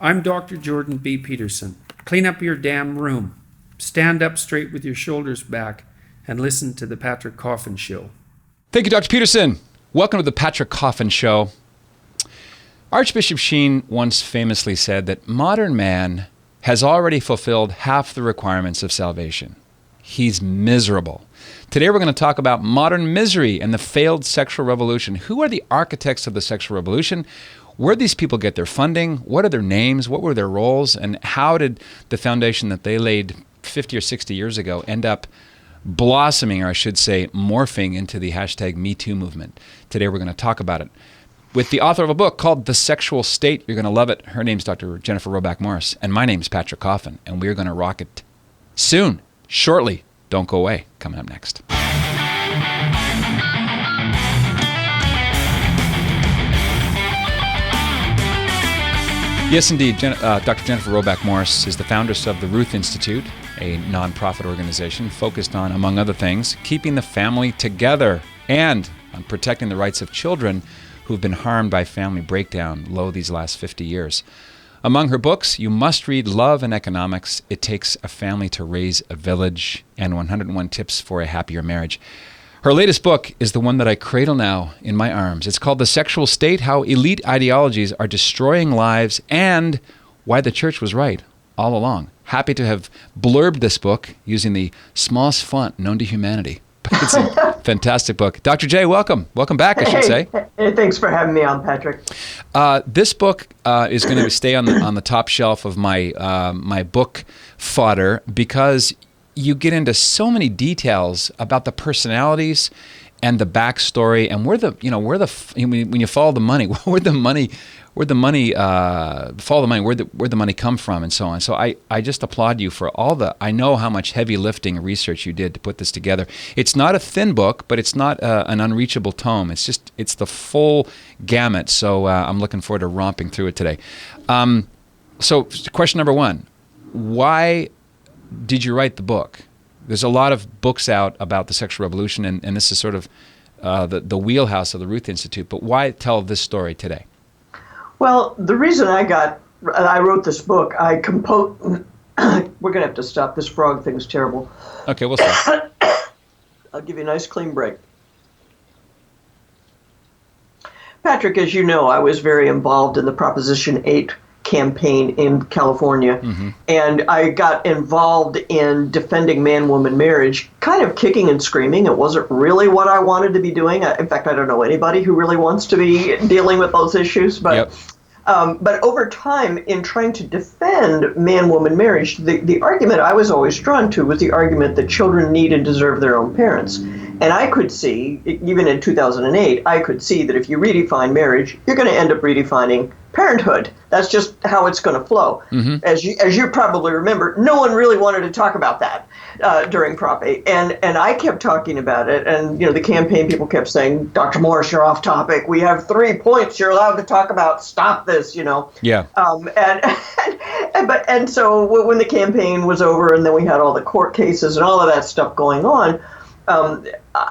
I'm Dr. Jordan B. Peterson. Clean up your damn room. Stand up straight with your shoulders back and listen to the Patrick Coffin Show. Thank you, Dr. Peterson. Welcome to the Patrick Coffin Show. Archbishop Sheen once famously said that modern man has already fulfilled half the requirements of salvation. He's miserable. Today we're going to talk about modern misery and the failed sexual revolution. Who are the architects of the sexual revolution? Where did these people get their funding? What are their names? What were their roles? And how did the foundation that they laid 50 or 60 years ago end up blossoming, or I should say morphing, into the hashtag #MeToo movement? Today we're going to talk about it with the author of a book called The Sexual State. You're going to love it. Her name's Dr. Jennifer Roback-Morse, and my name's Patrick Coffin, and we're going to rock it soon, shortly. Don't go away. Coming up next. Yes, indeed. Dr. Jennifer Roback-Morse is the foundress of the Ruth Institute, a nonprofit organization focused on, among other things, keeping the family together and on protecting the rights of children who've been harmed by family breakdown these last 50 years. Among her books, you must read Love and Economics, It Takes a Family to Raise a Village, and 101 Tips for a Happier Marriage. Her latest book is the one that I cradle now in my arms. It's called The Sexual State, How Elite Ideologies Are Destroying Lives and Why the Church Was Right All Along. Happy to have blurbed this book using the smallest font known to humanity. But it's a fantastic book. Dr. J, welcome. Welcome back, I should say. Hey, thanks for having me on, Patrick. This book is going to stay on the top shelf of my book fodder because you get into so many details about the personalities and the backstory and when you follow the money, where'd the money come from, and so on. So I just applaud you for I know how much heavy lifting and research you did to put this together. It's not a thin book, but it's not an unreachable tome. It's the full gamut. So I'm looking forward to romping through it today. So question number one, why did you write the book? There's a lot of books out about the sexual revolution, and this is sort of the wheelhouse of the Ruth Institute. But why tell this story today? Well, the reason I wrote this book, we're going to have to stop. This frog thing's terrible. Okay, we'll stop. I'll give you a nice clean break. Patrick, as you know, I was very involved in the Proposition 8 campaign in California, and I got involved in defending man-woman marriage, kind of kicking and screaming. It wasn't really what I wanted to be doing. In fact, I don't know anybody who really wants to be dealing with those issues, but Yep. But over time, in trying to defend man-woman marriage, the argument I was always drawn to was the argument that children need and deserve their own parents. And I could see, even in 2008, I could see that if you redefine marriage, you're going to end up redefining parenthood. That's just how it's going to flow. As you probably remember, no one really wanted to talk about that during Prop 8. And I kept talking about it. And, the campaign people kept saying, Dr. Morse, you're off topic. We have 3 points you're allowed to talk about. Stop this, Yeah. And so when the campaign was over and then we had all the court cases and all of that stuff going on,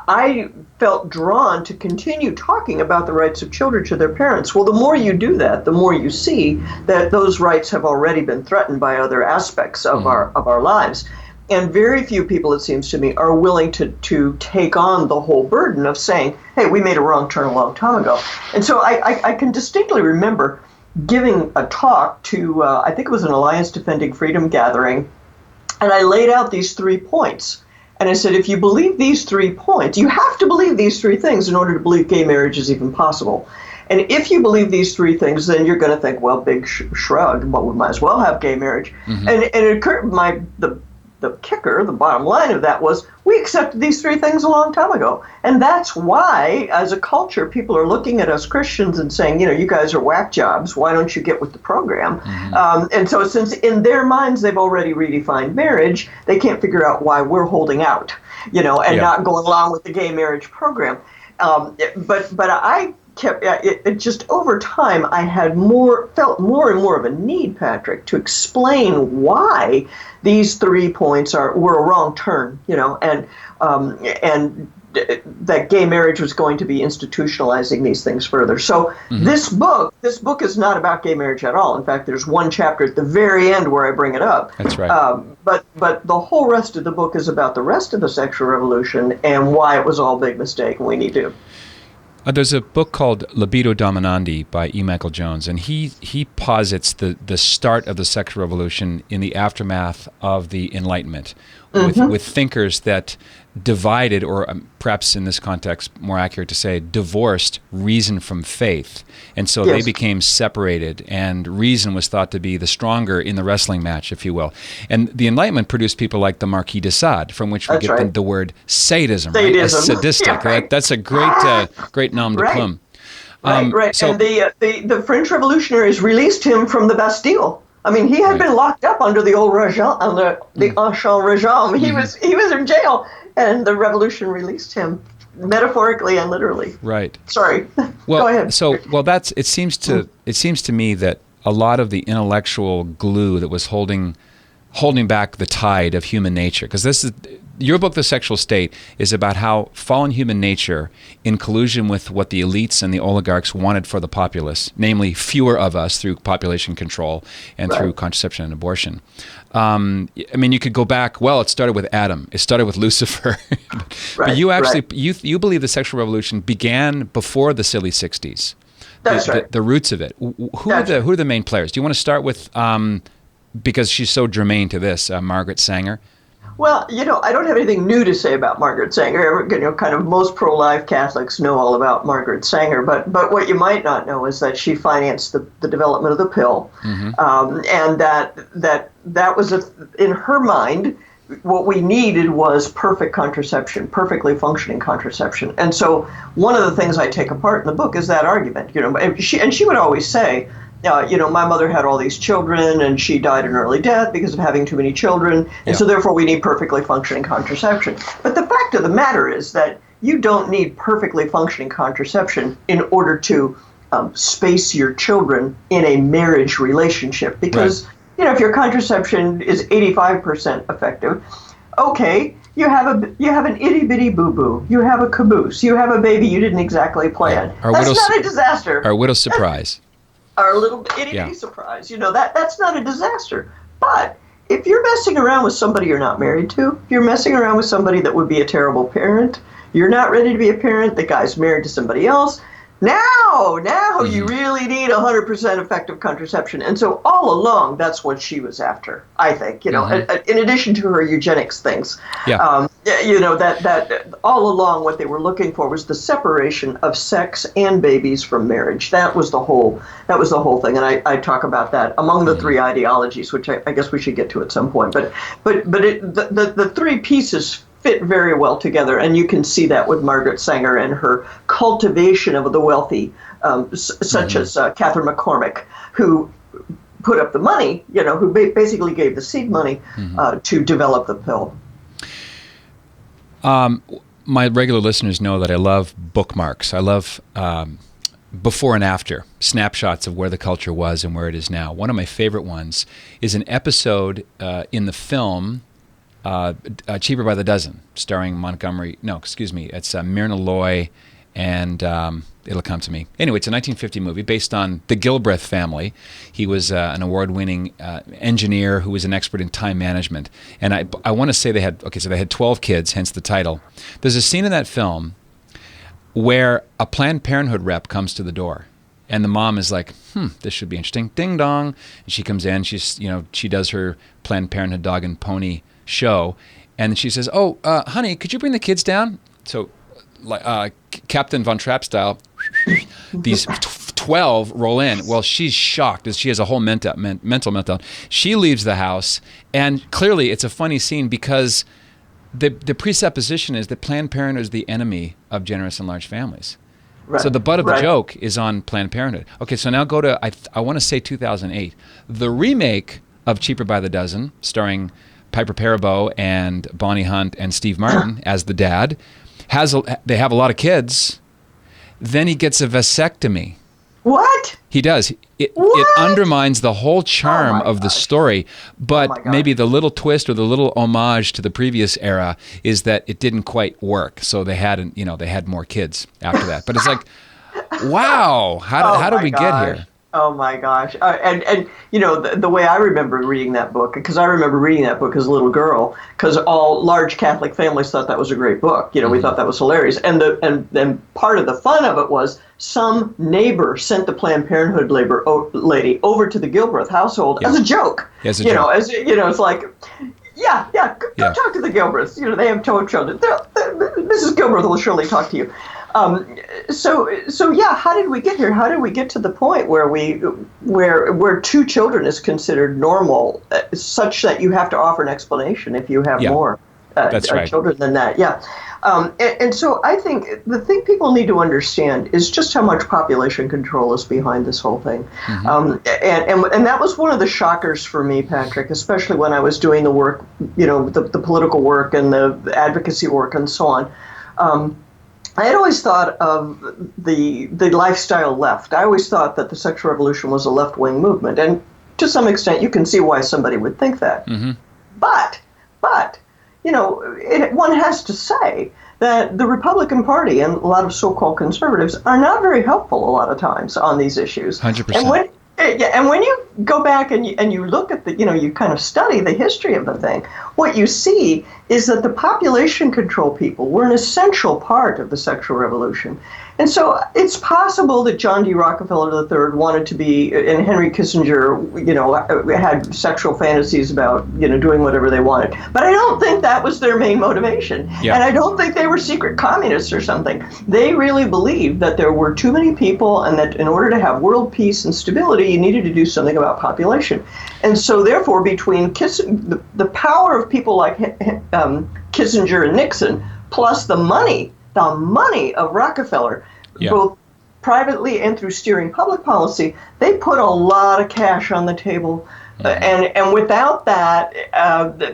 I felt drawn to continue talking about the rights of children to their parents. Well, the more you do that, the more you see that those rights have already been threatened by other aspects of our lives. And very few people, it seems to me, are willing to take on the whole burden of saying, hey, we made a wrong turn a long time ago. And so I can distinctly remember giving a talk to, I think it was an Alliance Defending Freedom gathering, and I laid out these 3 points. And I said, if you believe these 3 points, you have to believe these 3 things in order to believe gay marriage is even possible. And if you believe these 3 things, then you're going to think, well, big shrug, well, we might as well have gay marriage. And it occurred, the kicker, the bottom line of that was, we accepted these 3 things a long time ago. And that's why, as a culture, people are looking at us Christians and saying, you guys are whack jobs. Why don't you get with the program? And so since in their minds they've already redefined marriage, they can't figure out why we're holding out, not going along with the gay marriage program. But I kept it just over time. I had felt more and more of a need, Patrick, to explain why these 3 points were a wrong turn, and that gay marriage was going to be institutionalizing these things further. So this book is not about gay marriage at all. In fact, there's one chapter at the very end where I bring it up. That's right. But the whole rest of the book is about the rest of the sexual revolution and why it was all a big mistake, and we need to. There's a book called Libido Dominandi by E. Michael Jones, and he posits the start of the sexual revolution in the aftermath of the Enlightenment, with thinkers that divided, or perhaps in this context, more accurate to say, divorced reason from faith. And so they became separated, and reason was thought to be the stronger in the wrestling match, if you will. And the Enlightenment produced people like the Marquis de Sade, from which we get the word sadism, right? As sadistic. Yeah, right. That's a great nom de plume. Right. So, and the French revolutionaries released him from the Bastille. I mean, he had been locked up under the old regime, under the ancien regime. He was in jail, and the revolution released him, metaphorically and literally. Right. Sorry. Well, Go ahead. That's it seems to me that a lot of the intellectual glue that was holding back the tide of human nature, because this is your book, The Sexual State, is about how fallen human nature, in collusion with what the elites and the oligarchs wanted for the populace, namely fewer of us through population control and through contraception and abortion. I mean, you could go back. Well, it started with Adam. It started with Lucifer. But you actually you believe the sexual revolution began before the silly 60s. That's right. The roots of it. Who are the main players? Do you want to start with, because she's so germane to this, Margaret Sanger? Well, I don't have anything new to say about Margaret Sanger. Kind of most pro-life Catholics know all about Margaret Sanger, but what you might not know is that she financed the development of the pill, and that was in her mind. What we needed was perfect contraception, perfectly functioning contraception. And so one of the things I take apart in the book is that argument. And she would always say, my mother had all these children and she died an early death because of having too many children. And so therefore we need perfectly functioning contraception. But the fact of the matter is that you don't need perfectly functioning contraception in order to space your children in a marriage relationship. Because, if your contraception is 85% effective, okay, you have an itty bitty boo boo, you have a caboose, you have a baby you didn't exactly plan. That's not a disaster. Our widow's surprise. Our little itty bitty surprise. That's not a disaster. But if you're messing around with somebody you're not married to, if you're messing around with somebody that would be a terrible parent, you're not ready to be a parent, the guy's married to somebody else, now you really need 100% effective contraception. And so all along, that's what she was after, I think, in addition to her eugenics things. That all along what they were looking for was the separation of sex and babies from marriage. That was the whole thing. And I talk about that among the three ideologies, which I guess we should get to at some point. But the three pieces fit very well together, and you can see that with Margaret Sanger and her cultivation of the wealthy, such as Catherine McCormick, who put up the money, who basically gave the seed money to develop the pill. My regular listeners know that I love bookmarks. I love before and after snapshots of where the culture was and where it is now. One of my favorite ones is an episode in the film Cheaper by the Dozen, starring it's Myrna Loy, and it'll come to me. Anyway, it's a 1950 movie based on the Gilbreth family. He was an award-winning engineer who was an expert in time management. And I want to say they had 12 kids, hence the title. There's a scene in that film where a Planned Parenthood rep comes to the door. And the mom is like, this should be interesting. Ding dong. And she comes in, she does her Planned Parenthood dog and pony show, and she says, honey, could you bring the kids down? So Captain Von Trapp style, these 12 roll in. Well, she's shocked as she has a whole mental meltdown. She leaves the house, and clearly it's a funny scene because the presupposition is that Planned Parenthood is the enemy of generous and large families. Right. So the butt of the joke is on Planned Parenthood. Okay, so now go to, I want to say 2008. The remake of Cheaper by the Dozen, starring Piper Perabo and Bonnie Hunt and Steve Martin as the dad, they have a lot of kids. Then he gets a vasectomy. What? He does. It What? undermines the whole charm of the story, but maybe the little twist or the little homage to the previous era is that it didn't quite work. So they had more kids after that. But it's like, wow, how did we get here? Oh my gosh! And the way I remember reading that book, because I remember reading that book as a little girl, because all large Catholic families thought that was a great book. We thought that was hilarious, and part of the fun of it was some neighbor sent the Planned Parenthood lady over to the Gilbreth household as a joke. As a joke. It's like, go talk to the Gilbreths. They have 12 children. Mrs. Gilbreth will surely talk to you. How did we get here? How did we get to the point where 2 children is considered normal, such that you have to offer an explanation if you have more children than that? Yeah. And so I think the thing people need to understand is just how much population control is behind this whole thing. Mm-hmm. And that was one of the shockers for me, Patrick, especially when I was doing the work, the political work and the advocacy work and so on. I had always thought of the lifestyle left. I always thought that the sexual revolution was a left-wing movement. And to some extent, you can see why somebody would think that. Mm-hmm. But one has to say that the Republican Party and a lot of so-called conservatives are not very helpful a lot of times on these issues. 100%. And when you go back and you look at you kind of study the history of the thing, what you see is that the population control people were an essential part of the sexual revolution. And so it's possible that John D. Rockefeller III wanted to be, and Henry Kissinger, had sexual fantasies about, doing whatever they wanted. But I don't think that was their main motivation. Yeah. And I don't think they were secret communists or something. They really believed that there were too many people and that in order to have world peace and stability, you needed to do something about population. And so therefore, between the power of people like Kissinger and Nixon, plus the money of Rockefeller, both privately and through steering public policy, they put a lot of cash on the table. And without that,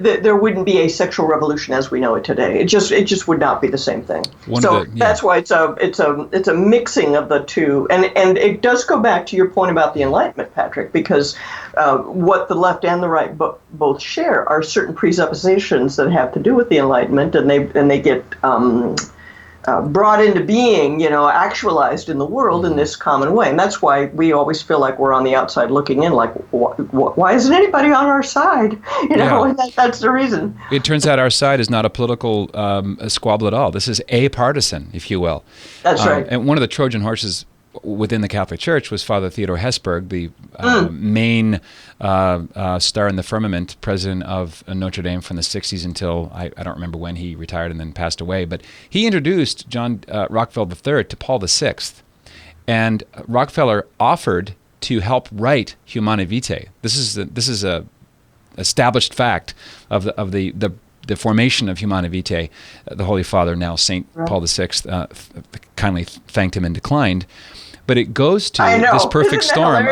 there wouldn't be a sexual revolution as we know it today. It just would not be the same thing. That's why it's a mixing of the two, and it does go back to your point about the Enlightenment, Patrick, because what the left and the right both share are certain presuppositions that have to do with the Enlightenment, and they get brought into being, actualized in the world in this common way. And that's why we always feel like we're on the outside looking in, like, why isn't anybody on our side? And that's the reason. It turns out our side is not a political squabble at all. This is apartisan, if you will. That's right. And one of the Trojan horses within the Catholic Church was Father Theodore Hesburgh, the main star in the firmament, president of Notre Dame from the 60s until, I don't remember when he retired and then passed away, but he introduced John Rockefeller III to Paul VI, and Rockefeller offered to help write Humanae Vitae. This is a established fact of the formation of Humanae Vitae. The Holy Father, now Saint Paul VI, kindly thanked him and declined. But it goes to this perfect storm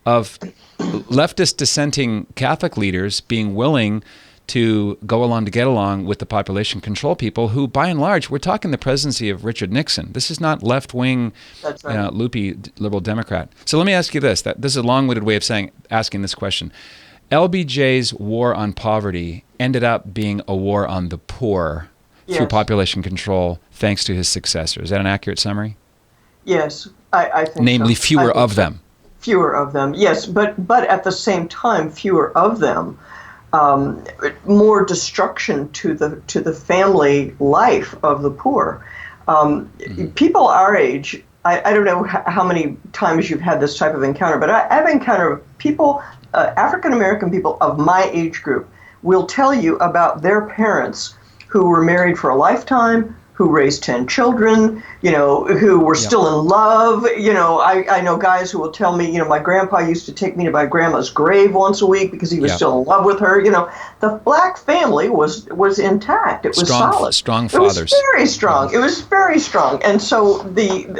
of leftist dissenting Catholic leaders being willing to go along to get along with the population control people who, by and large, we're talking the presidency of Richard Nixon. This is not left-wing, loopy liberal Democrat. So let me ask you this. This is a long-winded way of asking this question. LBJ's war on poverty ended up being a war on the poor through population control, thanks to his successor. Is that an accurate summary? Yes, I think Namely, so. fewer of them. Fewer of them, yes. But at the same time, fewer of them, more destruction to the family life of the poor. People our age, I don't know how many times you've had this type of encounter, but I've encountered people, African-American people of my age group, will tell you about their parents who were married for a lifetime, who raised 10 children, who were still in love. I know guys who will tell me, my grandpa used to take me to my grandma's grave once a week because he was still in love with her. The black family was intact. It was solid. Strong fathers. It was very strong. It was very strong. And so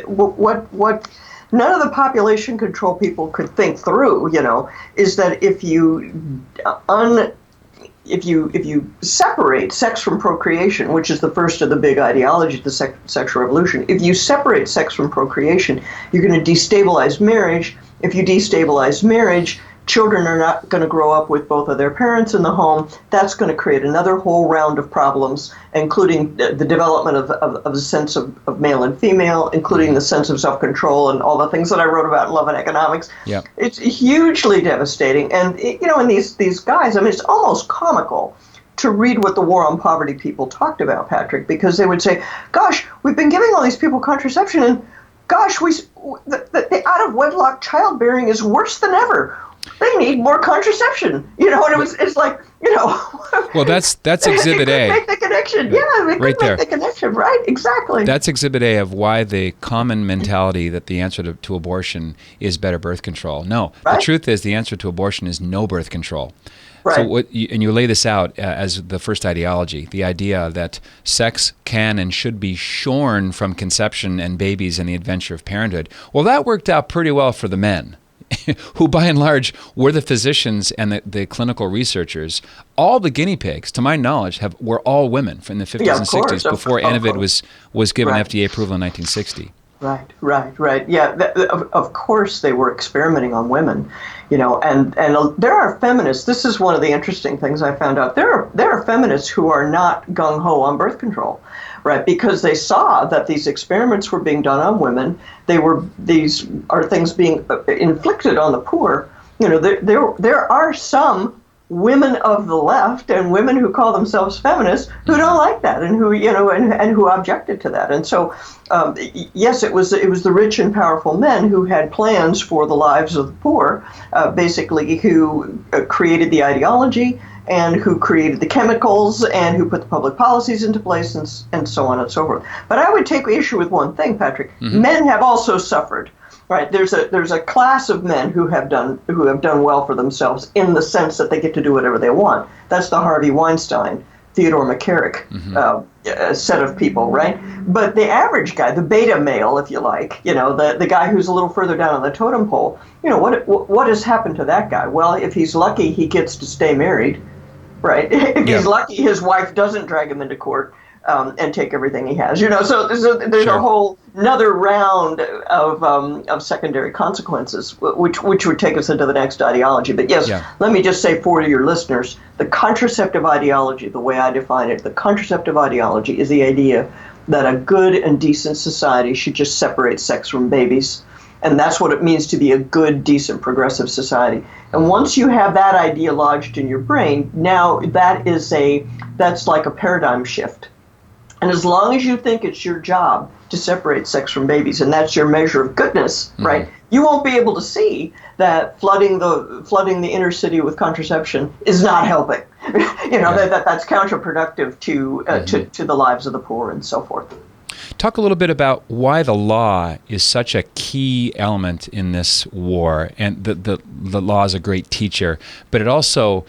what none of the population control people could think through, is that if you if you separate sex from procreation, which is the first of the big ideologies, the sexual revolution, if you separate sex from procreation, you're going to destabilize marriage. If you destabilize marriage, children are not going to grow up with both of their parents in the home. That's going to create another whole round of problems, including the development of the sense of male and female, including the sense of self-control and all the things that I wrote about in Love and Economics. Yep. It's hugely devastating. And, and these guys, I mean, it's almost comical to read what the War on Poverty people talked about, Patrick, because they would say, gosh, we've been giving all these people contraception, and gosh, the out-of-wedlock childbearing is worse than ever. They need more contraception, and it's like, Well, that's Exhibit A. Make the connection, yeah, we right could there. make the connection, right? Exactly. That's Exhibit A of why the common mentality that the answer to abortion is better birth control. No, right? The truth is the answer to abortion is no birth control. Right. So you lay this out as the first ideology, the idea that sex can and should be shorn from conception and babies and the adventure of parenthood. Well, that worked out pretty well for the men, who by and large were the physicians and the clinical researchers. All the guinea pigs, to my knowledge, were all women from the 50s and 60s before Anavid was given FDA approval in 1960. Right. Yeah, of course they were experimenting on women, and there are feminists. This is one of the interesting things I found out. There are feminists who are not gung-ho on birth control, right? Because they saw that these experiments were being done on women. These are things being inflicted on the poor. There are some women of the left and women who call themselves feminists who don't like that and who and who objected to that. And so yes, it was the rich and powerful men who had plans for the lives of the poor, basically, who created the ideology and who created the chemicals and who put the public policies into place and so on and so forth. But I would take issue with one thing, Patrick. Mm-hmm. Men have also suffered. Right, there's a class of men who have done well for themselves in the sense that they get to do whatever they want. That's the Harvey Weinstein, Theodore McCarrick set of people, right? But the average guy, the beta male, if you like, the guy who's a little further down on the totem pole, what has happened to that guy? Well, if he's lucky, he gets to stay married, right? If he's lucky, his wife doesn't drag him into court. And take everything he has, So there's a whole another round of secondary consequences, which would take us into the next ideology. But yes, Let me just say for your listeners, the contraceptive ideology, the way I define it, the contraceptive ideology is the idea that a good and decent society should just separate sex from babies. And that's what it means to be a good, decent, progressive society. And once you have that idea lodged in your brain, now that's like a paradigm shift. And as long as you think it's your job to separate sex from babies, and that's your measure of goodness, right? You won't be able to see that flooding the inner city with contraception is not helping. That's counterproductive to the lives of the poor and so forth. Talk a little bit about why the law is such a key element in this war, and the law is a great teacher, but it also.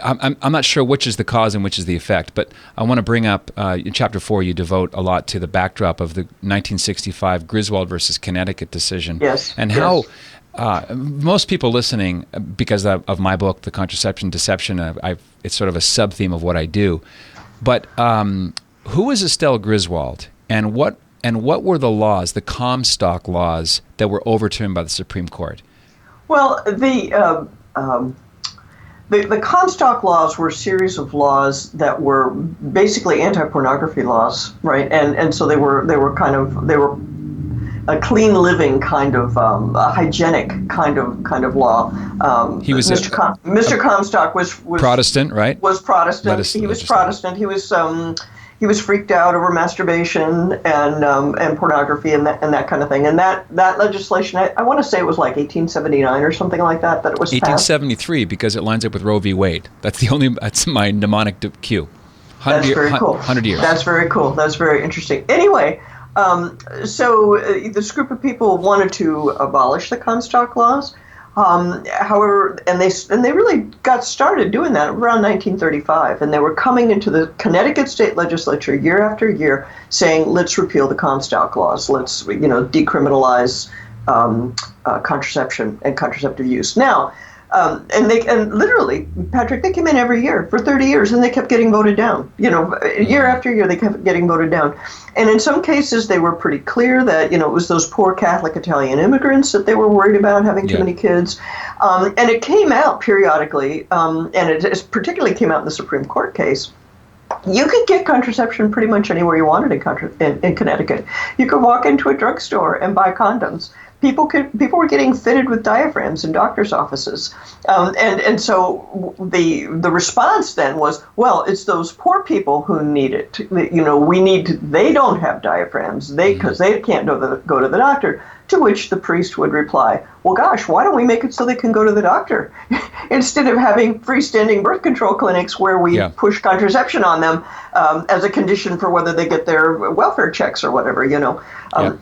I'm not sure which is the cause and which is the effect, but I want to bring up, in Chapter 4, you devote a lot to the backdrop of the 1965 Griswold versus Connecticut decision. Yes. And how most people listening, because of my book, The Contraception Deception, it's sort of a sub-theme of what I do. But who is Estelle Griswold, and what were the laws, the Comstock laws, that were overturned by the Supreme Court? Well, The Comstock laws were a series of laws that were basically anti-pornography laws, right? And so they were a clean living kind of a hygienic kind of law. He was Mr. Comstock was Protestant, right? Was Protestant. He was Protestant. He was freaked out over masturbation and pornography and that kind of thing. And that legislation, I want to say it was like 1879 or something like that it was 1873 passed. Because it lines up with Roe v. Wade. That's my mnemonic cue. That's very cool. 100 years. That's very cool. That's very interesting. Anyway, so this group of people wanted to abolish the Comstock laws. However, and they really got started doing that around 1935, and they were coming into the Connecticut state legislature year after year saying, let's repeal the Comstock laws, let's decriminalize contraception and contraceptive use. Now, And literally, Patrick, they came in every year for 30 years, and they kept getting voted down. Year after year, they kept getting voted down. And in some cases, they were pretty clear that it was those poor Catholic Italian immigrants that they were worried about having too many kids. And it came out periodically, and it particularly came out in the Supreme Court case. You could get contraception pretty much anywhere you wanted in Connecticut. You could walk into a drugstore and buy condoms. People were getting fitted with diaphragms in doctors' offices, and so the response then was, well, it's those poor people who need it. They don't have diaphragms because they can't go to the doctor. To which the priest would reply, well, gosh, why don't we make it so they can go to the doctor instead of having freestanding birth control clinics where we push contraception on them as a condition for whether they get their welfare checks or whatever,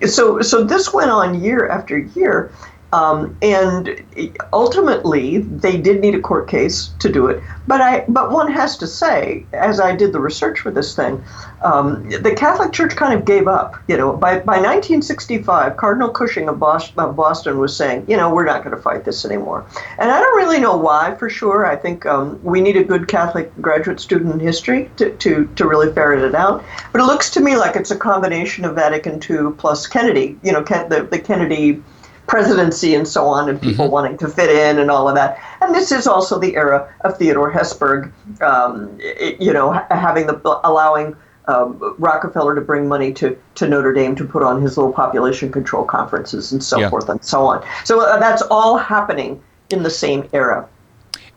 So this went on year after year. And ultimately, they did need a court case to do it. But one has to say, as I did the research for this thing, the Catholic Church kind of gave up. By 1965, Cardinal Cushing of Boston was saying, we're not going to fight this anymore. And I don't really know why for sure. I think we need a good Catholic graduate student in history to really ferret it out. But it looks to me like it's a combination of Vatican II plus Kennedy. The Kennedy presidency and so on, and people wanting to fit in and all of that. And this is also the era of Theodore Hesburgh, allowing Rockefeller to bring money to Notre Dame to put on his little population control conferences and so forth and so on. So that's all happening in the same era.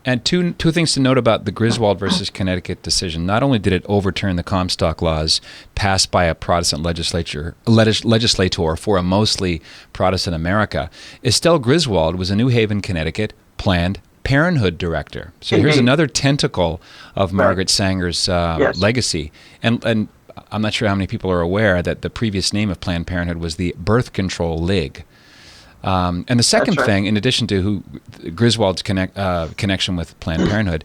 And two things to note about the Griswold versus Connecticut decision. Not only did it overturn the Comstock laws passed by a Protestant legislator for a mostly Protestant America, Estelle Griswold was a New Haven, Connecticut Planned Parenthood director. So here's another tentacle of Margaret Sanger's legacy. And I'm not sure how many people are aware that the previous name of Planned Parenthood was the Birth Control League. And the second thing, in addition to Griswold's connection with Planned Parenthood,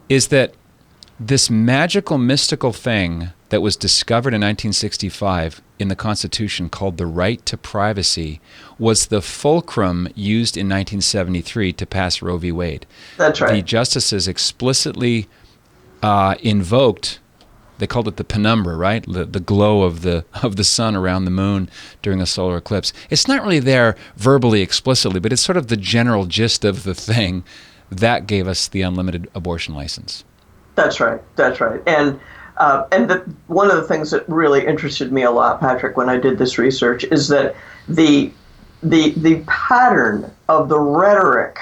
is that this magical, mystical thing that was discovered in 1965 in the Constitution called the right to privacy was the fulcrum used in 1973 to pass Roe v. Wade. That's right. The justices explicitly invoked. They called it the penumbra, right? The glow of the sun around the moon during a solar eclipse. It's not really there verbally, explicitly, but it's sort of the general gist of the thing that gave us the unlimited abortion license. That's right. And one of the things that really interested me a lot, Patrick, when I did this research, is that the pattern of the rhetoric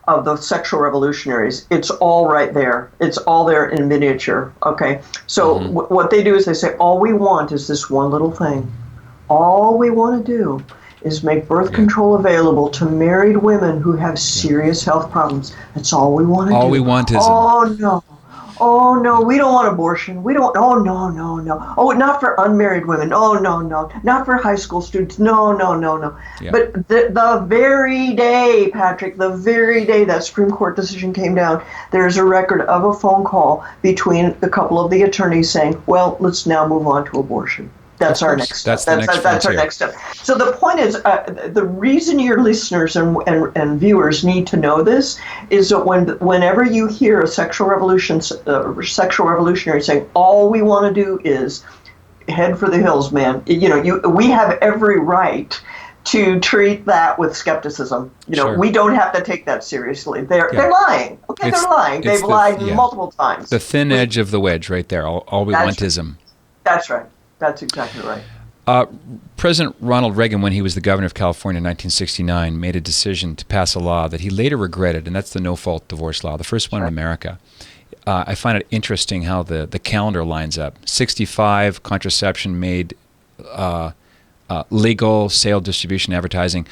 of the sexual revolutionaries, it's all right there. It's all there in miniature, okay? So what they do is they say, all we want is this one little thing. All we want to do is make birth control available to married women who have serious health problems. That's all we want to do. All we want is... Oh, no, we don't want abortion. We don't, no. Oh, not for unmarried women. Oh, no. Not for high school students. No. Yeah. But the very day, Patrick, the very day that Supreme Court decision came down, there's a record of a phone call between a couple of the attorneys saying, well, let's now move on to abortion. That's our next step. That's our next step. So the point is, the reason your listeners and viewers need to know this is that whenever you hear a sexual revolutionary saying, all we want to do is head for the hills, man. We have every right to treat that with skepticism. We don't have to take that seriously. They're lying. Okay, they're lying. They've lied multiple times. The thin edge of the wedge right there. All we want ism. That's right. That's exactly right. President Ronald Reagan, when he was the governor of California in 1969, made a decision to pass a law that he later regretted, and that's the no-fault divorce law, the first one in America. I find it interesting how the calendar lines up. 65, contraception made legal, sale, distribution, advertising.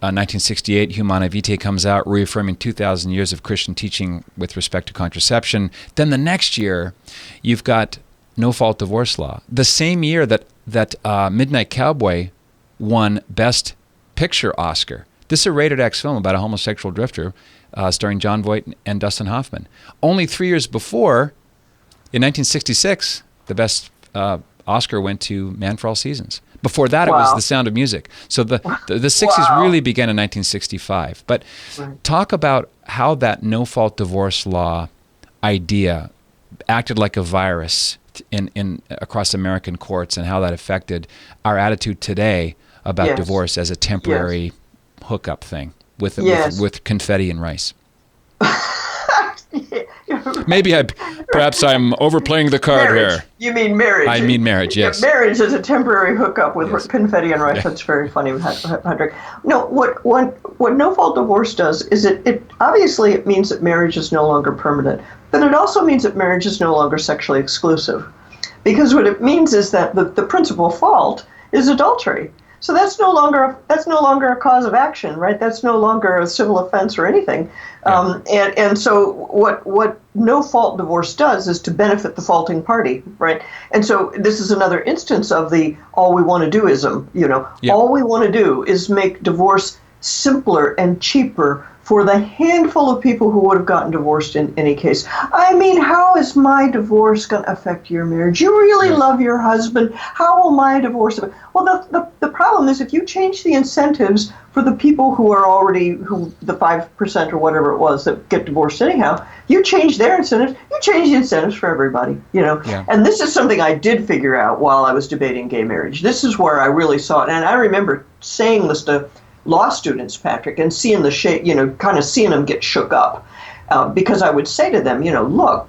1968, Humana Vitae comes out, reaffirming 2,000 years of Christian teaching with respect to contraception. Then the next year, you've got no-fault divorce law. The same year that Midnight Cowboy won Best Picture Oscar. This is a rated X film about a homosexual drifter starring Jon Voight and Dustin Hoffman. Only 3 years before, in 1966, the Best Oscar went to Man for All Seasons. Before that, it was The Sound of Music. So the 60s really began in 1965. But talk about how that no-fault divorce law idea acted like a virus in across American courts, and how that affected our attitude today about divorce as a temporary hookup thing with confetti and rice. Maybe perhaps I'm overplaying the card here. You mean marriage? I mean marriage, yes. Marriage is a temporary hookup with confetti and rice. That's very funny, Patrick. No, what no-fault divorce does is it obviously it means that marriage is no longer permanent, but it also means that marriage is no longer sexually exclusive, because what it means is that the principal fault is adultery. So that's no longer a cause of action, right? That's no longer a civil offense or anything. And so what no fault divorce does is to benefit the faulting party, right? And so this is another instance of the all we want to do ism. All we want to do is make divorce simpler and cheaper for the handful of people who would have gotten divorced in any case. I mean, how is my divorce going to affect your marriage? You really love your husband. How will my divorce? Well, the problem is if you change the incentives for the people who are already, the 5% or whatever it was that get divorced anyhow, you change their incentives, you change the incentives for everybody, And this is something I did figure out while I was debating gay marriage. This is where I really saw it. And I remember saying this to law students, Patrick, and seeing kind of seeing them get shook up, because I would say to them, look,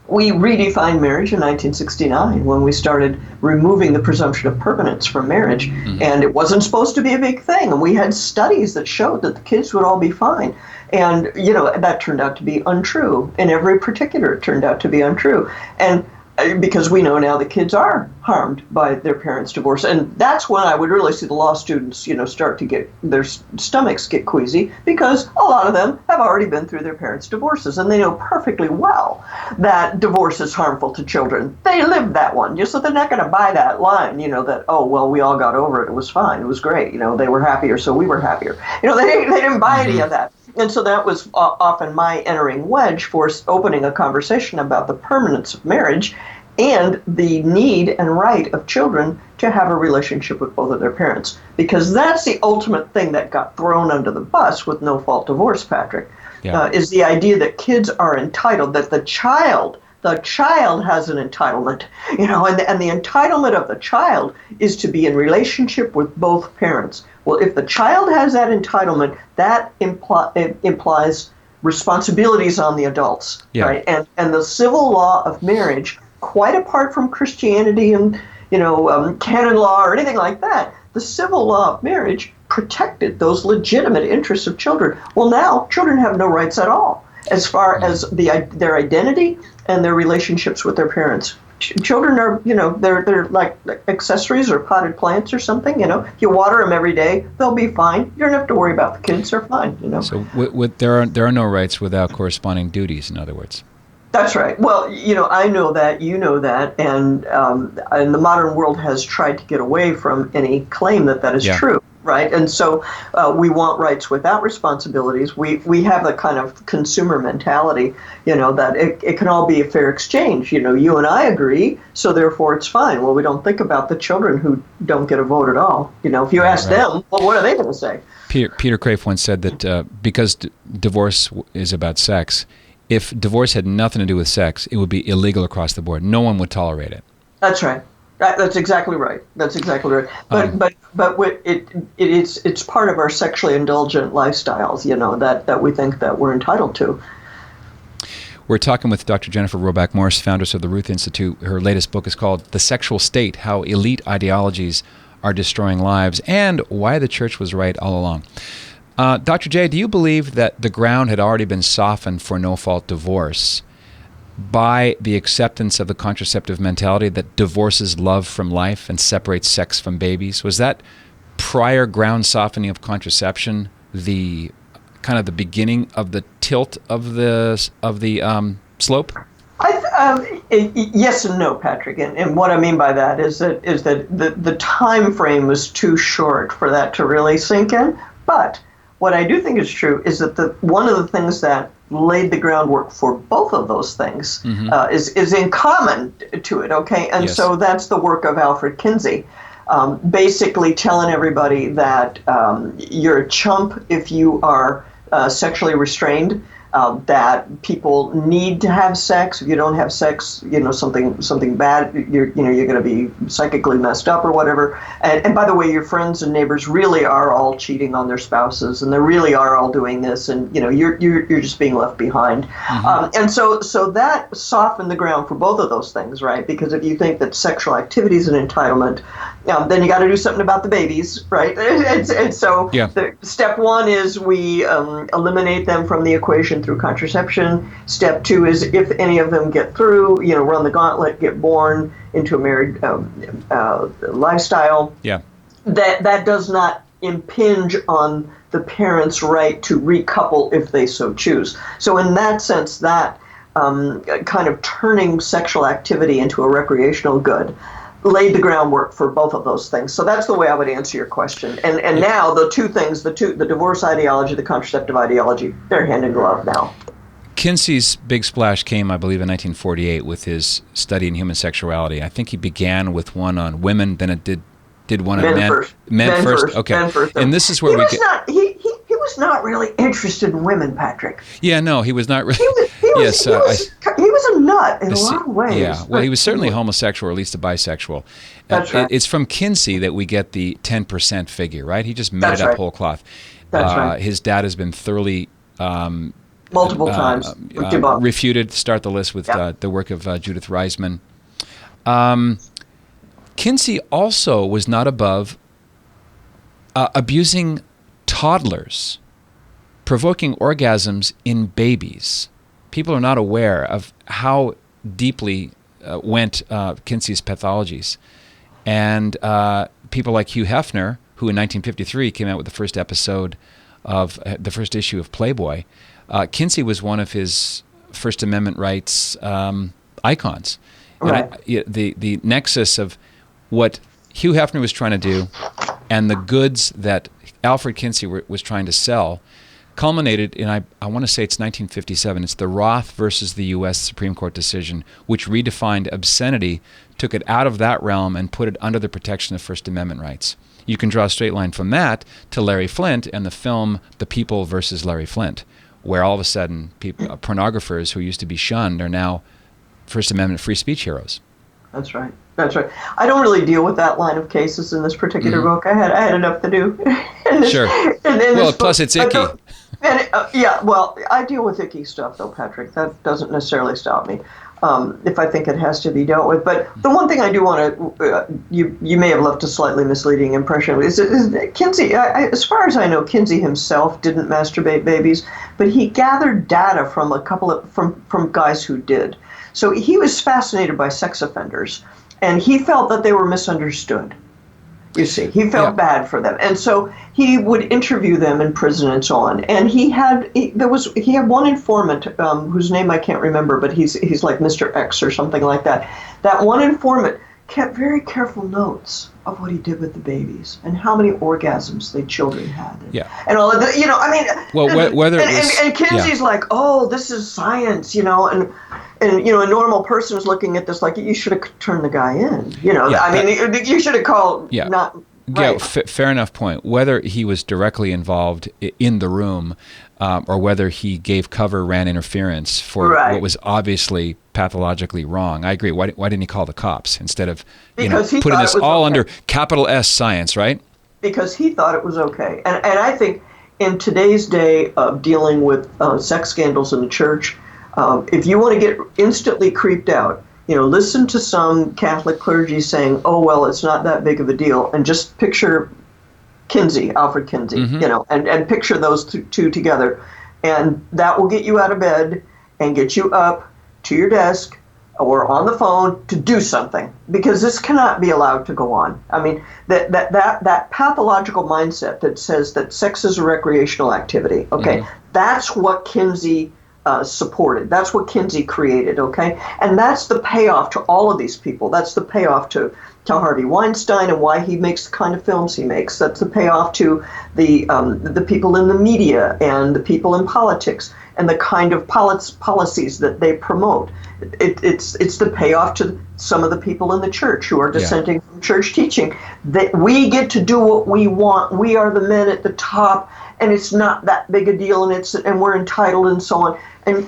we redefined marriage in 1969 when we started removing the presumption of permanence from marriage, and it wasn't supposed to be a big thing, and we had studies that showed that the kids would all be fine, and that turned out to be untrue. In every particular, it turned out to be untrue, and because we know now the kids are harmed by their parents' divorce. And that's when I would really see the law students, start to get their stomachs get queasy, because a lot of them have already been through their parents' divorces, and they know perfectly well that divorce is harmful to children. They lived that one, so they're not going to buy that line, that, oh, well, we all got over it. It was fine. It was great. They were happier, so we were happier. They didn't buy any of that. And so that was often my entering wedge for opening a conversation about the permanence of marriage and the need and right of children to have a relationship with both of their parents. Because that's the ultimate thing that got thrown under the bus with no-fault divorce, Patrick, is the idea that kids are entitled, that the child has an entitlement, and the entitlement of the child is to be in relationship with both parents. Well, if the child has that entitlement, that implies responsibilities on the adults, right? And the civil law of marriage, quite apart from Christianity and canon law or anything like that, the civil law of marriage protected those legitimate interests of children. Well, now children have no rights at all as far as their identity and their relationships with their parents. Children are, they're like accessories or potted plants or something. You water them every day, they'll be fine. You don't have to worry about the kids; they're fine. So there are no rights without corresponding duties. In other words. That's right. Well, I know that, you know that, and the modern world has tried to get away from any claim that is true, right? And so we want rights without responsibilities. We have the kind of consumer mentality, that it can all be a fair exchange. You and I agree, so therefore it's fine. Well, we don't think about the children who don't get a vote at all. If you ask them, well, what are they going to say? Peter Crave once said that because divorce is about sex, if divorce had nothing to do with sex, it would be illegal across the board. No one would tolerate it. That's right. That's exactly right. That's exactly right. But it's part of our sexually indulgent lifestyles, that we think that we're entitled to. We're talking with Dr. Jennifer Roback-Morse, foundress of the Ruth Institute. Her latest book is called The Sexual State: How Elite Ideologies Are Destroying Lives and Why the Church Was Right All Along. Dr. J, do you believe that the ground had already been softened for no-fault divorce by the acceptance of the contraceptive mentality that divorces love from life and separates sex from babies? Was that prior ground softening of contraception the kind of the beginning of the tilt of the slope? Yes and no, Patrick. And what I mean by that is that the time frame was too short for that to really sink in. But what I do think is true is that one of the things that laid the groundwork for both of those things is in common to it, okay? And so that's the work of Alfred Kinsey, basically telling everybody that you're a chump if you are sexually restrained, that people need to have sex. If you don't have sex, something bad, you're going to be psychically messed up or whatever. And by the way, your friends and neighbors really are all cheating on their spouses, and they really are all doing this, and you're just being left behind. And so that softened the ground for both of those things, right? Because if you think that sexual activity is an entitlement, then you got to do something about the babies, right? And so step one is we eliminate them from the equation through contraception. Step two is if any of them get through, run the gauntlet, get born into a married lifestyle. Yeah. That does not impinge on the parents' right to recouple if they so choose. So in that sense, that kind of turning sexual activity into a recreational good laid the groundwork for both of those things. So that's the way I would answer your question. And now the two things, the divorce ideology, the contraceptive ideology, they're hand in glove now. Kinsey's big splash came, I believe, in 1948 with his study in human sexuality. I think he began with one on women, then it did one on men. Men first. Okay. Men first. And this is where he was not really interested in women, Patrick. Yeah, no, he was not really. He was a nut in a lot of ways. Yeah, well, he was certainly homosexual, or at least a bisexual. That's right. It's from Kinsey that we get the 10% figure, right? He just made it up whole cloth. That's right. His dad has been thoroughly multiple times refuted. Start the list with the work of Judith Reisman. Kinsey also was not above abusing toddlers, provoking orgasms in babies. People are not aware of how deeply went Kinsey's pathologies. And people like Hugh Hefner, who in 1953 came out with the first episode of the first issue of Playboy, Kinsey was one of his First Amendment rights icons. Right. And the nexus of what Hugh Hefner was trying to do and the goods that Alfred Kinsey was trying to sell culminated in, I want to say it's 1957. It's the Roth versus the U.S. Supreme Court decision, which redefined obscenity, took it out of that realm and put it under the protection of First Amendment rights. You can draw a straight line from that to Larry Flynt and the film The People versus Larry Flynt, where all of a sudden pornographers who used to be shunned are now First Amendment free speech heroes. That's right. That's right. I don't really deal with that line of cases in this particular book. I had enough to do. Sure. Plus it's icky. I deal with icky stuff, though, Patrick. That doesn't necessarily stop me if I think it has to be dealt with. But the one thing I do want to, you may have left a slightly misleading impression, is Kinsey, as far as I know, Kinsey himself didn't masturbate babies, but he gathered data from a couple of, from guys who did. So he was fascinated by sex offenders, and he felt that they were misunderstood. You see, he felt bad for them, and so he would interview them in prison and so on. And he had one informant whose name I can't remember, but he's like Mr. X or something like that. That one informant kept very careful notes of what he did with the babies and how many orgasms the children had. And all of that, and Kinsey's like, oh, this is science, and a normal person is looking at this like, you should have turned the guy in, you should have called, not right. Fair enough point. Whether he was directly involved in the room or whether he gave cover, ran interference for what was obviously pathologically wrong. I agree. Why didn't he call the cops instead of putting this all under capital S science, right? Because he thought it was okay. And I think in today's day of dealing with sex scandals in the church, if you want to get instantly creeped out, listen to some Catholic clergy saying, oh, well, it's not that big of a deal. And just picture Alfred Kinsey, and picture those two together. And that will get you out of bed and get you up to your desk or on the phone to do something, because this cannot be allowed to go on. I mean, that pathological mindset that says that sex is a recreational activity, that's what Kinsey supported. That's what Kinsey created, okay? And that's the payoff to all of these people. That's the payoff to Harvey Weinstein and why he makes the kind of films he makes. That's the payoff to the people in the media and the people in politics and the kind of policies that they promote. It's the payoff to some of the people in the church who are dissenting from church teaching. That we get to do what we want. We are the men at the top, and it's not that big a deal, and we're entitled and so on. And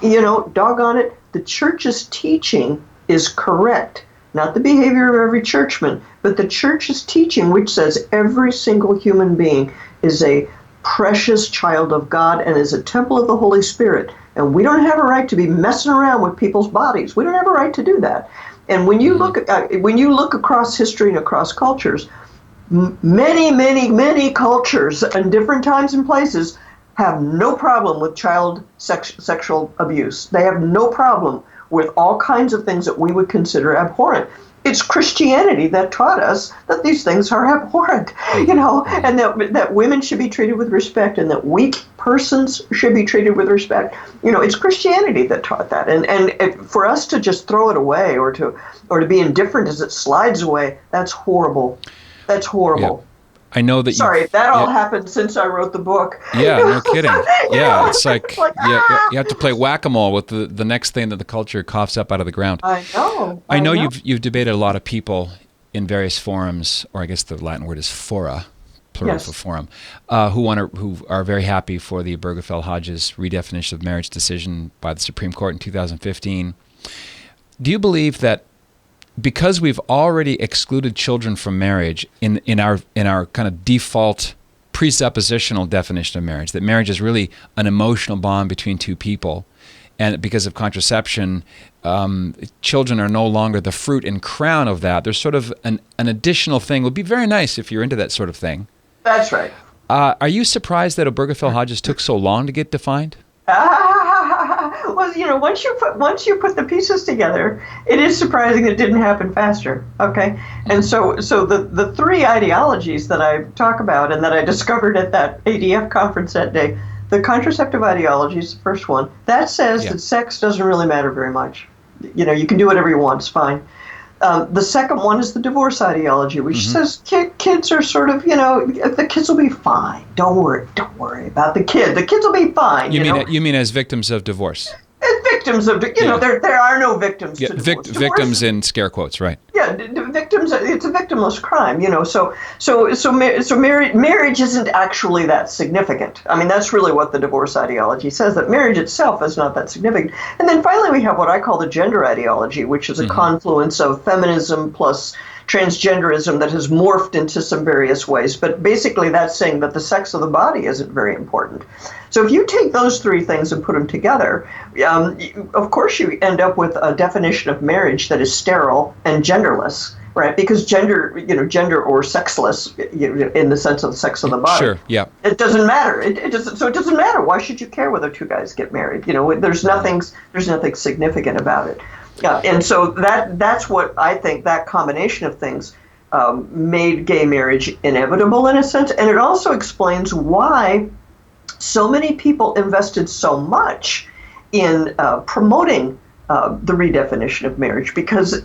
doggone it, the church's teaching is correct. Not the behavior of every churchman, but the church's teaching, which says every single human being is a precious child of God and is a temple of the Holy Spirit. And we don't have a right to be messing around with people's bodies. We don't have a right to do that. And when you look across history and across cultures, many cultures in different times and places have no problem with child sexual abuse. They have no problem with all kinds of things that we would consider abhorrent. It's Christianity that taught us that these things are abhorrent, and that women should be treated with respect and that weak persons should be treated with respect. It's Christianity that taught that. And for us to just throw it away or to be indifferent as it slides away, that's horrible. That's horrible. Yeah. I know that. Sorry, that all happened since I wrote the book. Yeah, no kidding. Yeah, it's like you have to play whack-a-mole with the next thing that the culture coughs up out of the ground. I know. I know you've debated a lot of people in various forums, or I guess the Latin word is fora, plural for forum, who are very happy for the Obergefell-Hodges redefinition of marriage decision by the Supreme Court in 2015. Do you believe that because we've already excluded children from marriage in our kind of default presuppositional definition of marriage, that marriage is really an emotional bond between two people, and because of contraception, children are no longer the fruit and crown of that. There's sort of an additional thing. It would be very nice if you're into that sort of thing. That's right. Are you surprised that Obergefell-Hodges took so long to get defined? Well, once you put the pieces together, it is surprising it didn't happen faster. Okay, and so the three ideologies that I talk about and that I discovered at that ADF conference that day, the contraceptive ideology is the first one. That says that sex doesn't really matter very much. You can do whatever you want; it's fine. The second one is the divorce ideology, which says kids are sort of, the kids will be fine. Don't worry about the kid. The kids will be fine. You mean as victims of divorce? Victims of, there are no victims to divorce. Victims in scare quotes, right? Yeah, victims. It's a victimless crime, So marriage isn't actually that significant. I mean, that's really what the divorce ideology says, that marriage itself is not that significant. And then finally, we have what I call the gender ideology, which is a confluence of feminism plus transgenderism that has morphed into some various ways. But basically, that's saying that the sex of the body isn't very important. So if you take those three things and put them together, of course you end up with a definition of marriage that is sterile and genderless, right? Because gender or sexless, in the sense of the sex of the body. Sure, yeah. It doesn't matter. It doesn't matter. Why should you care whether two guys get married? There's nothing significant about it. Yeah, and so that's what I think, that combination of things made gay marriage inevitable in a sense, and it also explains why so many people invested so much in promoting the redefinition of marriage, because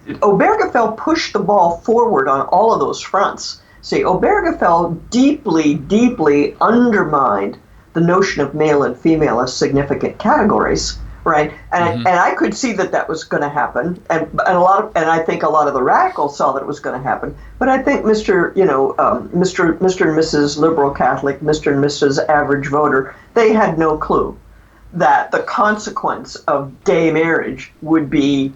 Obergefell pushed the ball forward on all of those fronts. See, Obergefell deeply undermined the notion of male and female as significant categories. Right, and I could see that was going to happen, and I think a lot of the radicals saw that it was going to happen. But I think Mr. and Mrs. Liberal Catholic, Mr. and Mrs. Average Voter, they had no clue that the consequence of gay marriage would be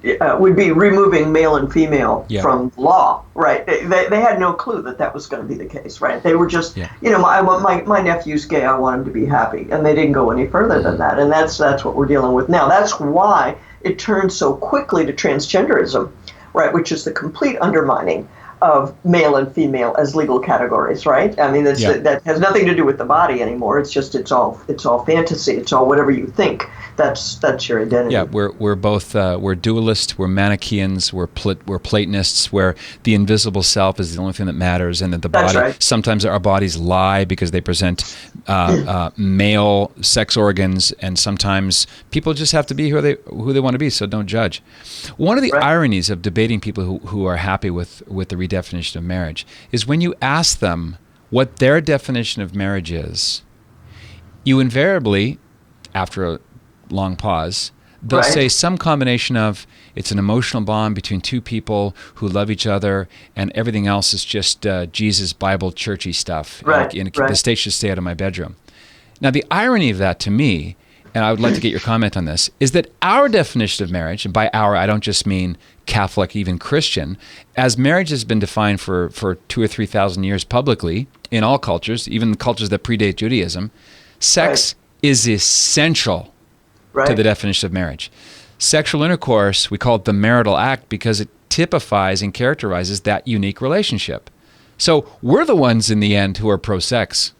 removing male and female from law, right? They had no clue that was going to be the case, right? They were just, my nephew's gay, I want him to be happy, and they didn't go any further than that, and that's what we're dealing with now. That's why it turned so quickly to transgenderism, right? Which is the complete undermining of male and female as legal categories, right? I mean, that has nothing to do with the body anymore. It's just it's all fantasy. It's all whatever you think. That's your identity. Yeah, we're both we're dualists, we're Manichaeans, we're Platonists, where the invisible self is the only thing that matters, and that the body sometimes our bodies lie because they present male sex organs, and sometimes people just have to be who they want to be. So don't judge. One of the ironies of debating people who are happy with the redefinition of marriage is when you ask them what their definition of marriage is, you invariably, after a long pause, they'll say some combination of it's an emotional bond between two people who love each other, and everything else is just Jesus, Bible, churchy stuff. The state should stay out of my bedroom. Now, the irony of that to me, and I would like to get your comment on this, is that our definition of marriage, and by our, I don't just mean Catholic, even Christian, as marriage has been defined for 2,000 or 3,000 years publicly in all cultures, even the cultures that predate Judaism, sex is essential to the definition of marriage. Sexual intercourse, we call it the marital act because it typifies and characterizes that unique relationship. So we're the ones in the end who are pro-sex.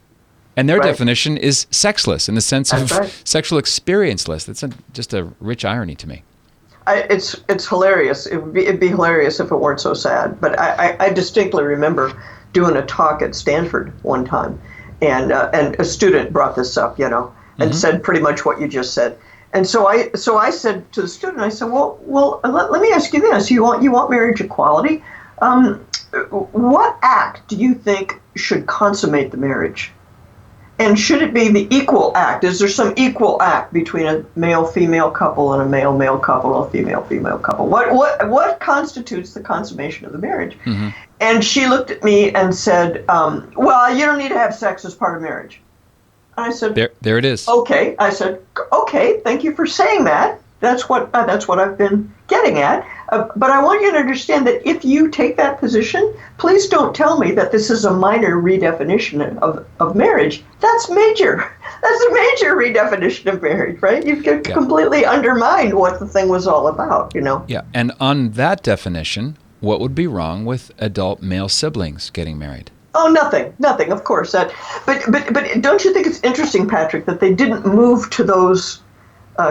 And their definition is sexless in the sense of sexual experienceless. That's just a rich irony to me. It's hilarious. It'd be hilarious if it weren't so sad. But I distinctly remember doing a talk at Stanford one time, and a student brought this up, and said pretty much what you just said. And so I said to the student, I said, well, let me ask you this: you want marriage equality? What act do you think should consummate the marriage? And should it be the equal act? Is there some equal act between a male-female couple and a male-male couple or a female-female couple? What constitutes the consummation of the marriage? Mm-hmm. And she looked at me and said, well, you don't need to have sex as part of marriage. And I said, there it is. Okay. I said, okay, thank you for saying that. That's what I've been getting at. But I want you to understand that if you take that position, please don't tell me that this is a minor redefinition of marriage. That's major. That's a major redefinition of marriage, right? You've completely undermined what the thing was all about, Yeah, and on that definition, what would be wrong with adult male siblings getting married? Oh, nothing, of course. But don't you think it's interesting, Patrick, that they didn't move to those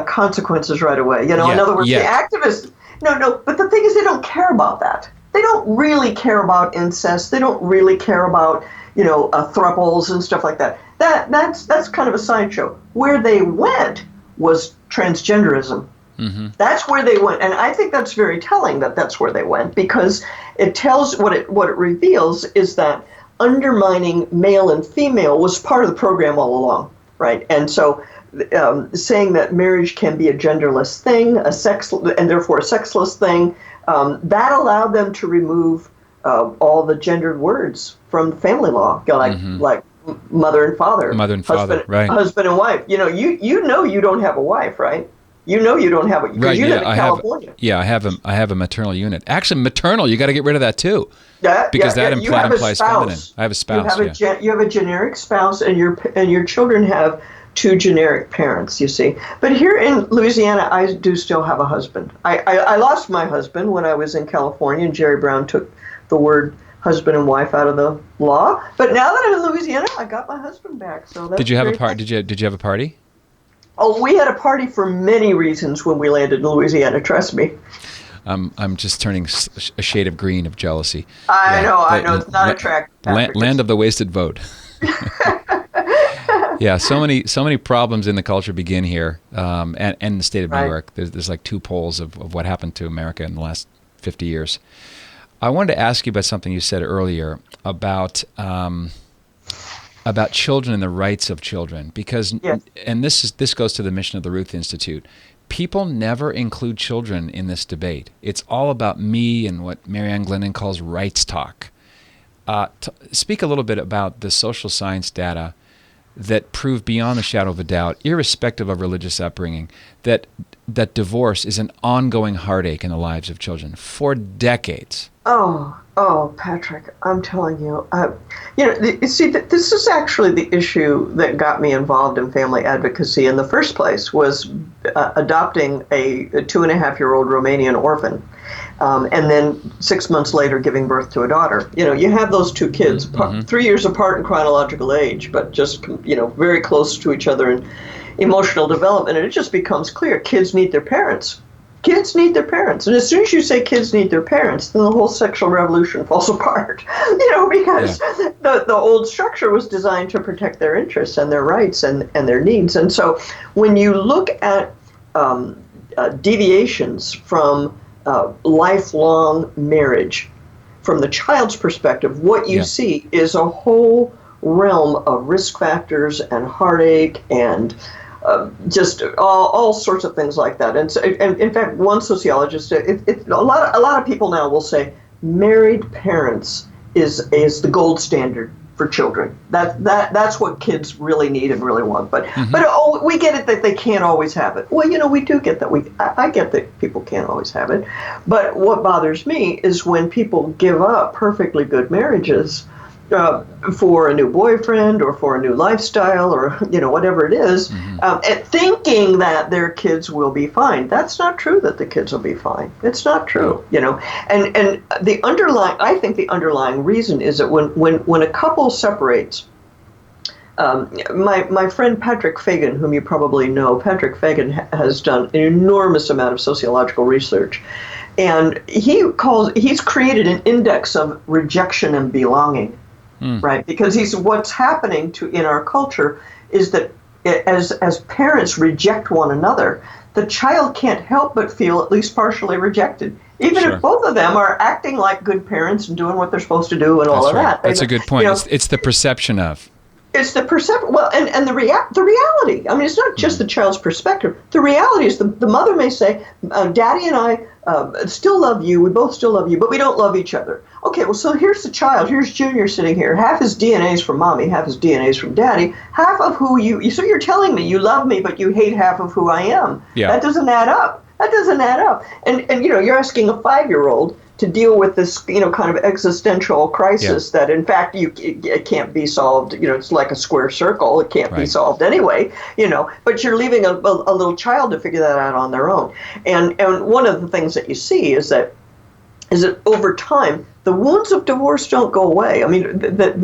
consequences right away? In other words, the activists. No. But the thing is, they don't care about that. They don't really care about incest. They don't really care about thruples and stuff like that. That's kind of a sideshow. Where they went was transgenderism. Mm-hmm. That's where they went, and I think that's very telling that that's where they went, because it tells what it reveals is that undermining male and female was part of the program all along, right? And so saying that marriage can be a genderless thing, and therefore a sexless thing, that allowed them to remove all the gendered words from family law, like mother and father, husband and wife. You don't have a wife, right? You don't have it because you live in California. I have a maternal unit. Actually, maternal, you got to get rid of that too. Because that implies feminine. I have a spouse. You have a generic spouse, and your children have two generic parents, you see. But here in Louisiana, I do still have a husband. I lost my husband when I was in California, and Jerry Brown took the word husband and wife out of the law. But now that I'm in Louisiana, I got my husband back. So that's Did you have a party? Did you have a party? Oh, we had a party for many reasons when we landed in Louisiana. Trust me. I'm just turning a shade of green of jealousy. I know. It's not attractive. Land of the wasted vote. Yeah, so many problems in the culture begin here, and the state of New York. There's like two poles of what happened to America in the last 50 years. I wanted to ask you about something you said earlier about children and the rights of children, because and this goes to the mission of the Ruth Institute. People never include children in this debate. It's all about me and what Marianne Glendon calls rights talk. Speak a little bit about the social science data that prove beyond the shadow of a doubt, irrespective of religious upbringing, that divorce is an ongoing heartache in the lives of children for decades. Oh, Patrick, I'm telling you, you see, this is actually the issue that got me involved in family advocacy in the first place, was adopting a 2.5-year-old Romanian orphan. and then 6 months later giving birth to a daughter. You have those two kids, 3 years apart in chronological age, but just, very close to each other in emotional development. And it just becomes clear, kids need their parents. Kids need their parents. And as soon as you say kids need their parents, then the whole sexual revolution falls apart, because the old structure was designed to protect their interests and their rights and their needs. And so when you look at deviations from lifelong marriage, from the child's perspective, what you see is a whole realm of risk factors and heartache and just all sorts of things like that. And, so, and in fact, one sociologist, a lot of people now will say married parents is the gold standard for children. That's what kids really need and really want. But we get it that they can't always have it. Well, we do get that. I get that people can't always have it. But what bothers me is when people give up perfectly good marriages for a new boyfriend or for a new lifestyle or whatever it is, and thinking that their kids will be fine. That's not true that the kids will be fine. It's not true, And I think the underlying reason is that when a couple separates, my friend Patrick Fagan, whom you probably know, Patrick Fagan has done an enormous amount of sociological research, and he's created an index of rejection and belonging. Right, because what's happening in our culture is that as parents reject one another, the child can't help but feel at least partially rejected, even if both of them are acting like good parents and doing what they're supposed to do and all of that. That's a good point. It's the perception of. It's the perception. Well, and the reality. I mean, it's not just the child's perspective. The reality is the mother may say, "Daddy and I still love you. We both still love you, but we don't love each other." Okay, well, so here's the child. Here's Junior sitting here. Half his DNA is from mommy, half his DNA is from daddy. Half of who so you're telling me you love me, but you hate half of who I am. Yeah. That doesn't add up. And you're asking a 5-year-old to deal with this, kind of existential crisis that, in fact, it can't be solved. It's like a square circle. It can't be solved anyway, but you're leaving a little child to figure that out on their own. And one of the things that you see is that over time, the wounds of divorce don't go away. I mean, the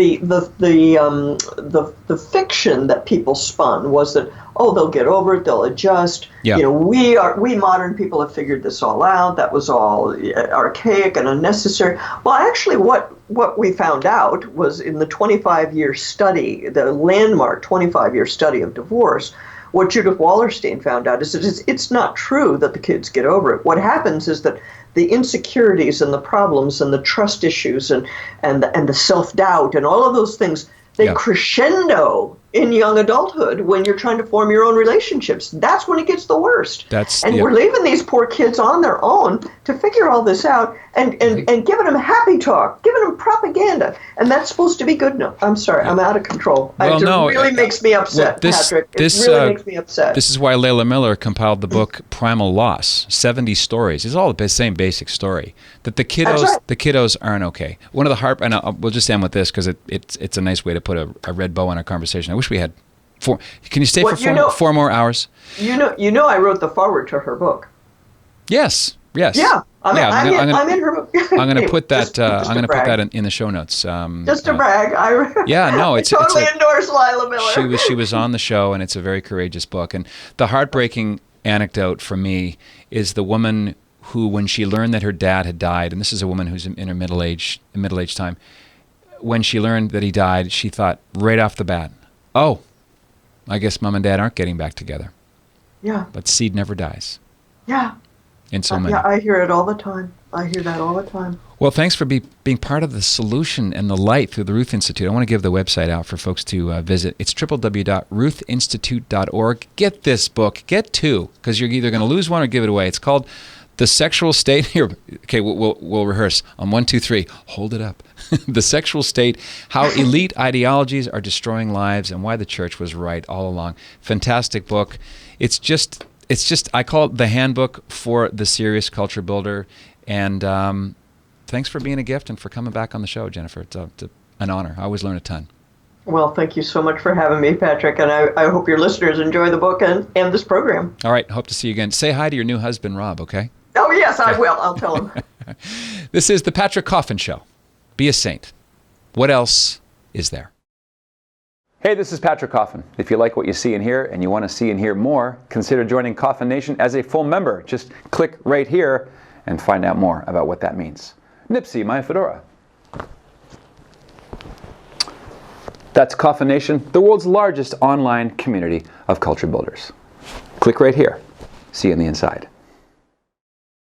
fiction that people spun was that, they'll get over it, they'll adjust. Yeah. We modern people have figured this all out. That was all archaic and unnecessary. Well, actually, what we found out was in the 25-year study, the landmark 25-year study of divorce, what Judith Wallerstein found out is that it's not true that the kids get over it. What happens is that the insecurities and the problems and the trust issues and the self-doubt and all of those things, they crescendo in young adulthood when you're trying to form your own relationships. That's when it gets the worst. We're leaving these poor kids on their own to figure all this out and giving them happy talk, giving them propaganda. And that's supposed to be good. No, I'm sorry, I'm out of control. It really makes me upset, Patrick. It really makes me upset. This is why Layla Miller compiled the book Primal Loss, 70 stories. It's all the same basic story. That the kiddos aren't okay. One of the and we'll just end with this because it's a nice way to put a red bow on our conversation. I wish we had 4. Can you stay for 4 more hours? I wrote the foreword to her book. Yes. Yeah. I'm in her book. I'm going to put that. I'm going to put that in the show notes. Just to brag. It's totally endorse Lila Miller. She was on the show, and it's a very courageous book. And the heartbreaking anecdote for me is the woman who, when she learned that her dad had died, and this is a woman who's in her middle age time, when she learned that he died, she thought right off the bat, "Oh, I guess mom and dad aren't getting back together." Yeah. But seed never dies. Yeah. In so many. Yeah, I hear it all the time. I hear that all the time. Well, thanks for being part of the solution and the light through the Ruth Institute. I want to give the website out for folks to visit. It's www.ruthinstitute.org. Get this book. Get 2, because you're either going to lose one or give it away. It's called The Sexual State. Here, okay, we'll rehearse. On 1, 2, 3, hold it up. The Sexual State, How Elite Ideologies Are Destroying Lives and Why the Church Was Right All Along. Fantastic book. It's just I call it the handbook for the serious culture builder. And thanks for being a gift and for coming back on the show, Jennifer. It's an honor. I always learn a ton. Well, thank you so much for having me, Patrick. And I hope your listeners enjoy the book and this program. All right. Hope to see you again. Say hi to your new husband, Rob, okay? Oh, yes, I will. I'll tell him. This is the Patrick Coffin Show. Be a saint. What else is there? Hey, this is Patrick Coffin. If you like what you see and hear and you want to see and hear more, consider joining Coffin Nation as a full member. Just click right here and find out more about what that means. Nipsey, my fedora. That's Coffin Nation, the world's largest online community of culture builders. Click right here. See you on the inside.